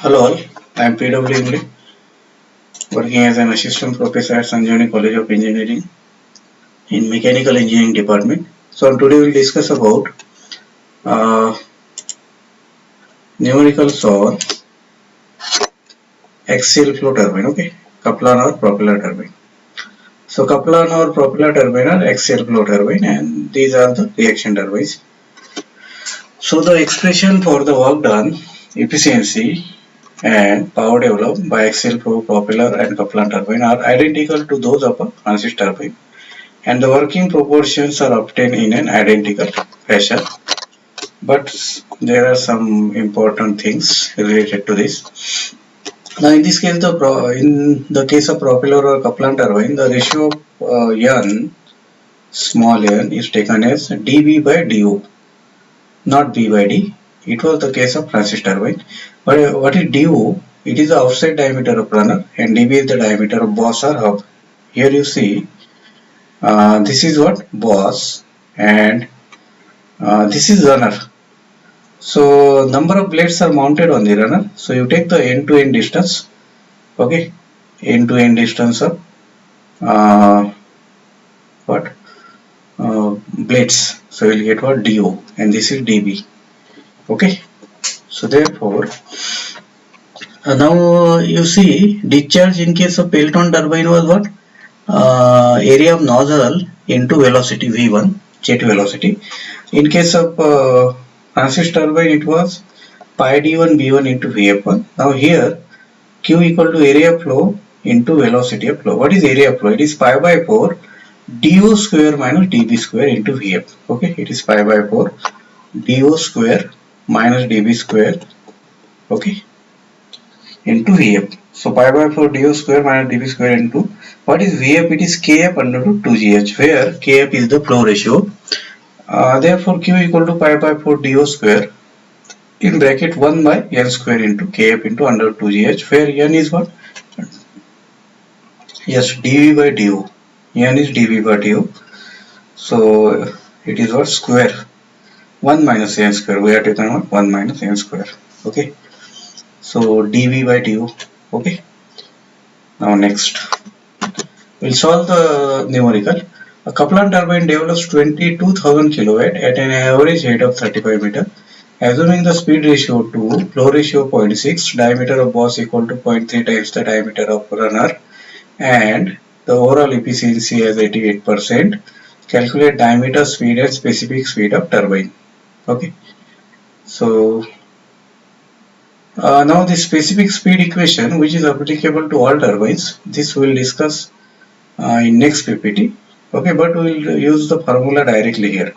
Hello all, I am P.W. Imle, working as an assistant professor at Sanjivani College of Engineering in Mechanical Engineering Department. So today we will discuss about uh, numericals on axial flow turbine, okay, Kaplan or propeller turbine. So Kaplan or propeller turbine are axial flow turbine and these are the reaction turbines. So the expression for the work done, efficiency and power developed by axial flow propeller and Kaplan turbine are identical to those of a Francis turbine, and the working proportions are obtained in an identical fashion. But there are some important things related to this. Now, in this case, in the case of propeller or Kaplan turbine, the ratio of n, small n, is taken as dB by du, not B by D. It was the case of Francis turbine. But what is du? It is the outside diameter of runner, and dB is the diameter of boss or hub. Here you see, this is what boss, and this is runner. So number of blades are mounted on the runner. So you take the end to end distance, okay, end to end distance of uh, what blades. So you'll get what do, and this is dB, okay. So therefore, now you see discharge in case of Pelton turbine was what area of nozzle into velocity v1, jet velocity. In case of Francis turbine, it was pi d1 b1 into vf1. Now here q equal to area flow into velocity of flow. What is area flow? It is pi by 4 du square minus db square into vf. Okay, it is pi by 4 du square minus db square, okay, into vf. So pi by 4 du square minus db square into what is vf? It is kf under root 2gh, where kf is the flow ratio. Therefore q equal to pi by 4 du square in bracket 1 by n square into kf into under 2gh, where n is what? Yes, dv by du. N is dv by du. So it is what? Square 1 minus n square. We are taking what? 1 minus n square. Okay. So dv by du. Okay. Now next, we'll solve the numerical. A Kaplan turbine develops 22,000 kilowatt at an average height of 35 meter. Assuming the speed ratio 2, flow ratio 0.6, diameter of boss equal to 0.3 times the diameter of runner, and the overall efficiency as 88%. Calculate diameter, speed and specific speed of turbine. Okay. So now the specific speed equation, which is applicable to all turbines, this we will discuss in next PPT. Okay, but we will use the formula directly here.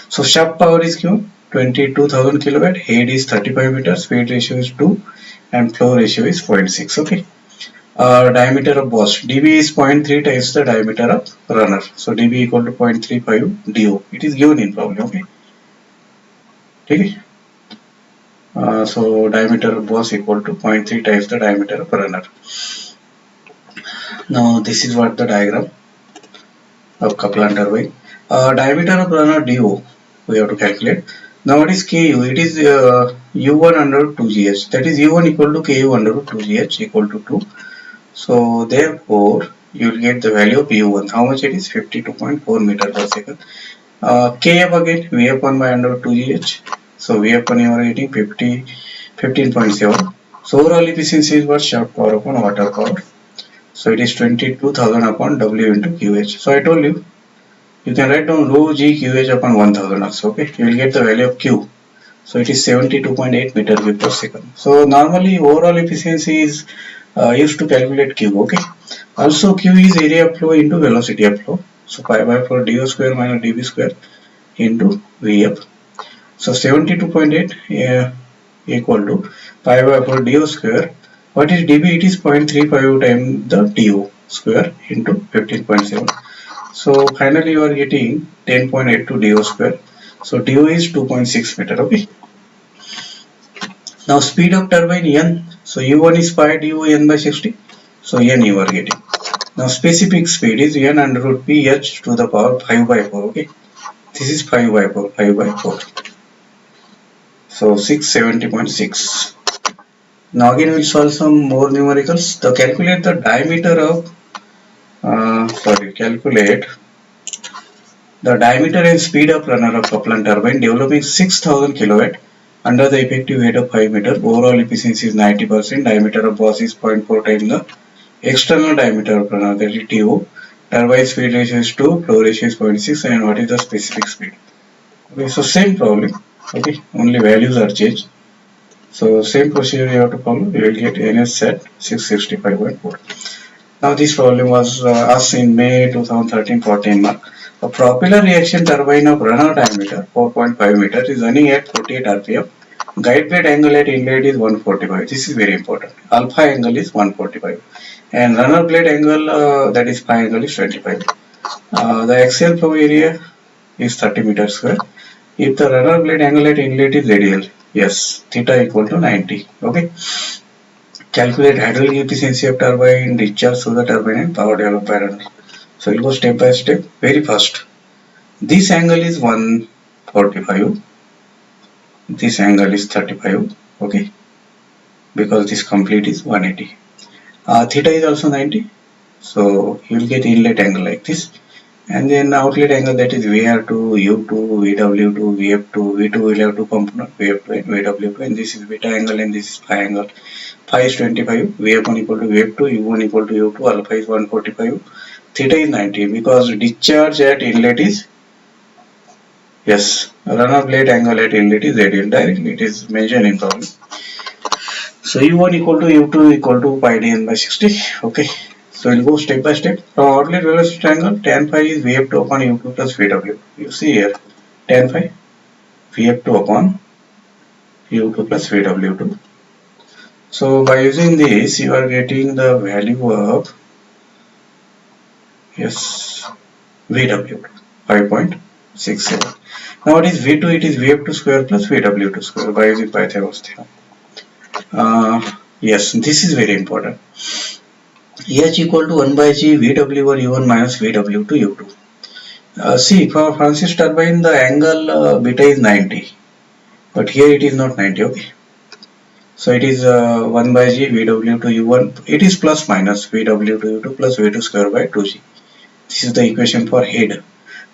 So shaft power is given 22,000 kilowatt, head is 35 meters, speed ratio is 2 and flow ratio is 0.6. Okay. Diameter of boss, dB is 0.3 times the diameter of runner. So dB equal to 0.35 du. It is given in problem. Okay. Okay. So diameter of boss equal to 0.3 times the diameter of runner. Now this is what the diagram of Kaplan turbine. Diameter of runner du we have to calculate. Now what is Ku? It is U1 under 2gh. That is U1 equal to Ku under 2gh equal to 2. So therefore you will get the value of U1. How much it is? 52.4 meter per second. Kf again Vf1 by under 2gh. So Vf1 you are getting 15.7. So overall efficiency is what? Shaft power upon water power. So it is 22,000 upon W into QH. So I told you, you can write down rho G QH upon 1000 also. Okay, you will get the value of Q. So it is 72.8 meter cube per second. So normally overall efficiency is used to calculate Q. Okay. Also Q is area of flow into velocity of flow. So pi by 4 du square minus dB square into Vf. So 72.8 equal to pi by 4 du square. What is dB? It is 0.35 times the du square into 15.7. So finally you are getting 10.82 du square. So du is 2.6 meter. Okay. Now speed of turbine n. So u1 is pi du n by 60. So n you are getting. Now specific speed is n under root p h to the power 5 by 4. Okay. This is 5 by 4. So 670.6. Now again we'll solve some more numericals. To calculate the diameter of calculate the diameter and speed of runner of Kaplan turbine developing 6000 kilowatt under the effective head of 5 meter. Overall efficiency is 90%. Diameter of boss is 0.4 times the external diameter of runner, that is TO. Turbine speed ratio is 2, flow ratio is 0.6, and what is the specific speed? Okay, so same problem. Okay, only values are changed. So same procedure you have to follow. You will get NS set 665.4. Now this problem was asked in May 2013-14 mark. A propeller reaction turbine of runner diameter 4.5 meter is running at 48 rpm. Guide plate angle at inlet is 145. This is very important. Alpha angle is 145 and runner blade angle, that is pi angle, is 25. The axial flow area is 30 meters square. If the runner blade angle at inlet is radial, yes, theta equal to 90. Okay. Calculate hydraulic efficiency of turbine, discharge through the turbine, and power developed by runner. So we'll go step by step. Very first, this angle is 145. This angle is 35. Okay, because this complete is 180. Theta is also 90. So you will get inlet angle like this. And then outlet angle, that is VR2, U2, VW2, VF2, V2 will have two components, VF2 and VW2, and this is beta angle and this is phi angle. Phi is 25, VF1 equal to VF2, U1 equal to U2, alpha is 145, theta is 90 because discharge at inlet is, yes, runner blade angle at inlet is radial. Directly it is mentioned in problem. So U1 equal to U2 equal to pi dn by 60. Okay. So we'll go step by step. From outlet velocity angle, tan phi is Vf2 upon U2 plus Vw. You see here, tan phi Vf2 upon U2 plus Vw2. So by using this, you are getting the value of, yes, Vw2, 5.67. Now what is V2? It is Vf2 square plus Vw2 square by using Pythagoras theorem. Yes, this is very important. H equal to 1 by G Vw1 U1 minus Vw2 U2. See, for Francis turbine the angle beta is 90, but here it is not 90. Okay, so it is 1 by G Vw2 U1. It is plus minus Vw2 U2 plus V2 square by 2G. This is the equation for head.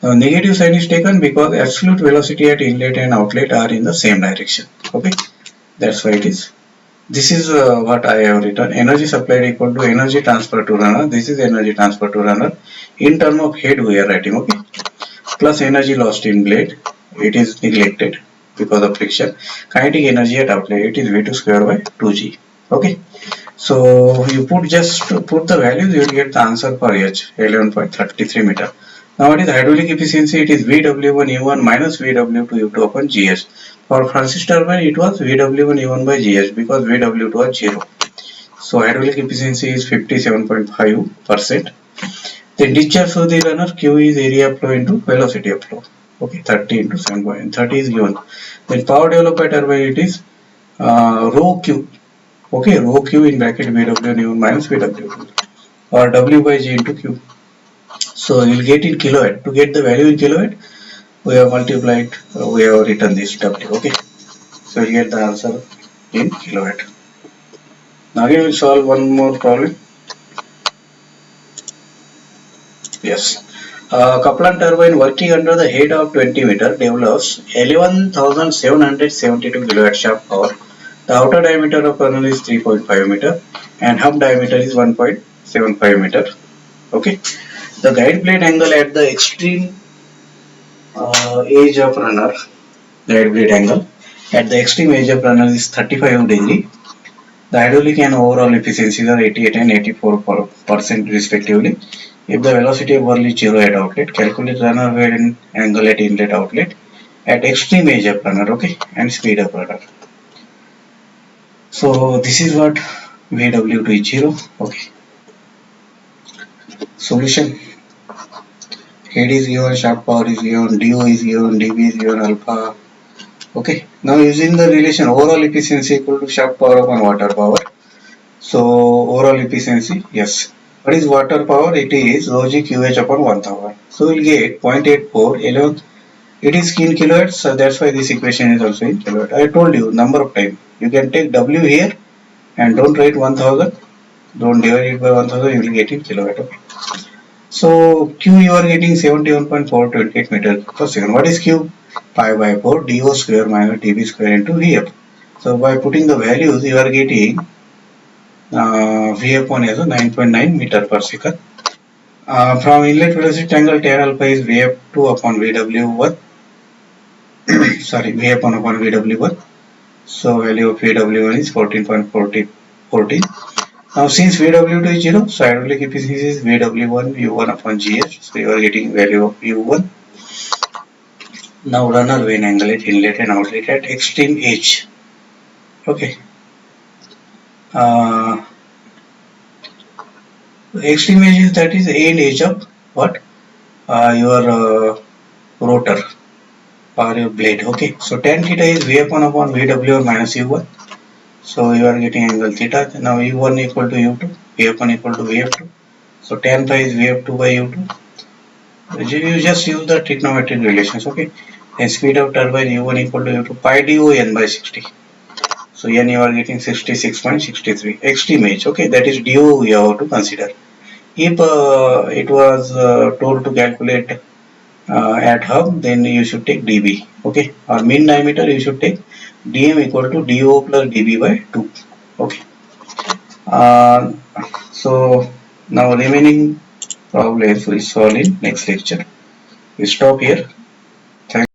Now negative sign is taken because absolute velocity at inlet and outlet are in the same direction. Okay, that's why it is. This is what I have written. Energy supplied equal to energy transfer to runner. This is energy transfer to runner. In term of head we are writing. Okay. Plus energy lost in blade. It is neglected because of friction. Kinetic energy at outlet. It is V2 square by 2G. Okay. So you just put the values, you will get the answer for H, 11.33 meter. Now what is hydraulic efficiency? It is Vw1 U1 minus Vw2 U2 upon GS. For Francis turbine, it was Vw1 U1 by GS because Vw2 was 0. So hydraulic efficiency is 57.5%. Then discharge through the runner, Q is area of flow into velocity of flow. Okay, 30 into 7.30 is given. Then power developed by turbine, it is rho Q. Okay, rho Q in bracket Vw1 U1 minus Vw2 or W by G into Q. So you will get in kilowatt. To get the value in kilowatt, we have multiplied, we have written this W. Okay, so you get the answer in kilowatt. Now we will solve one more problem. Yes, Kaplan turbine working under the head of 20 meter develops 11,772 kilowatt shaft power. The outer diameter of funnel is 3.5 meter and hub diameter is 1.75 meter. Okay, the guide plate angle at the extreme edge of runner, guide plate angle at the extreme edge of runner is 35 degree. The hydraulic and overall efficiencies are 88 and 84% respectively. If the velocity of whirl is 0 at outlet, calculate runner blade angle at inlet outlet at extreme edge of runner, okay, and speed of runner. So this is what Vw2 is 0. Okay. Solution. Head is given, shaft power is given, du is given, dB is given, alpha. Okay. Now using the relation overall efficiency equal to shaft power upon water power. So overall efficiency, yes. What is water power? It is rho g QH upon 1000. So we'll get 0.84 11. It is in kilowatts, so that's why this equation is also in kilowatt. I told you number of time. You can take W here and don't write 1000, don't divide it by 1000, you will get in kilowatt. Okay. So Q you are getting 71.428 meters per second. What is Q? Pi by 4 dO square minus dB square into Vf. So by putting the values, you are getting Vf1 as a 9.9 meter per second. From inlet velocity angle, tan alpha is Vf2 upon Vw1. Sorry, Vf1 upon Vw1. So value of Vw1 is 14.40. Now since Vw2 is 0, so hydraulic efficiency is Vw1 U1 upon Gh. So you are getting value of U1. Now run our vane angle at inlet and outlet at extreme edge. Okay. Extreme edge is, that is end edge of what? Your rotor or your blade. Okay. So tan theta is Vf1 upon Vw1 minus U1. So you are getting angle theta. Now U1 equal to U2, Vf1 equal to Vf2. So tan phi is Vf2 by U2. You just use the trigonometric relations. Okay. And speed of turbine U1 equal to U2 pi do n by 60. So n you are getting 66.63. Extreme edge. Okay. That is do you have to consider. If it was told to calculate at hub, then you should take dB. Okay. Or mean diameter, you should take dm equal to do plus dB by 2. Okay. So now remaining problems we solve in next lecture. We stop here. Thank